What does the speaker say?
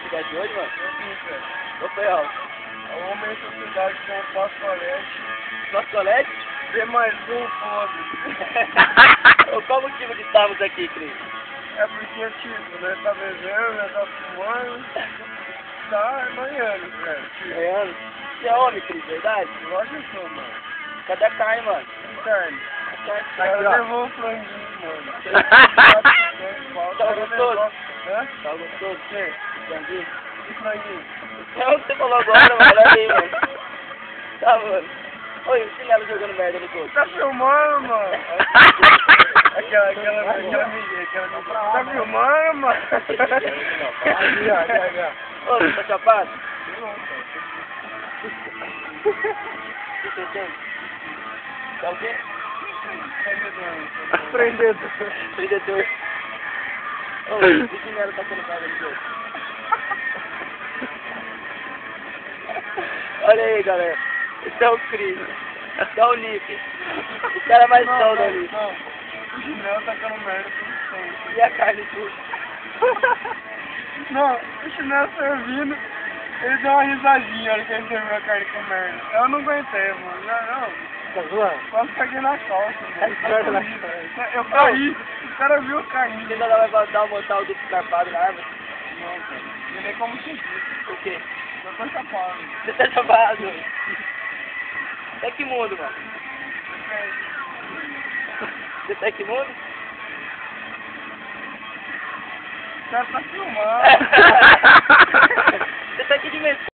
cidade de hoje, mano? Eu vi, velho. Ou foi alto? O homem da cidade com o Pascolete. Nosso colégio? D mais um, foda. Qual o motivo de estarmos aqui, Cris? É porque, tipo, né, tá bebendo, né, tá fumando, tá banhando, velho. É, ano? Você é homem, Cris, verdade? Lógico que eu sou, mano. Cadê a carne, mano? Carne. A carne tá Aí aqui, eu ó. levou o franguinho, mano. Tá gostoso? Hã? Tá gostoso? Sim. Franguinho? E franguinho? É o que você falou agora, mano. Olha aí, mano. Tá, mano. Oi, o chinelo jogando merda no corpo. Tá filmando, mano? Aquela mídia. Tá filmando, mano? Ô, você tá chapado? O que você tem? Tá o quê? Prendedor. Prendedor. Ô, o chinelo tá sendo merda no corpo. Olha aí, galera. Esse é o Cris. Esse é o Nick. O cara mais sol da Nick. Não, o chinelo tacando merda pro sangue. E a carne tudo. Não, o chinelo servindo, ele deu uma risadinha na hora que ele serviu a carne com merda. Eu não aguentei, mano. Não. Tá zoando? Quase caguei na calça, mano. Tá Eu caí. O cara viu eu cair. Você ainda vai dar um montar o duplo carpado na árvore? Não, cara. Não tem como seguir. O quê? Eu tô chapado. Você tá chapado? Até que mundo, mano? Você tá que mundo? O cara tá filmando. Você tá que dimensão?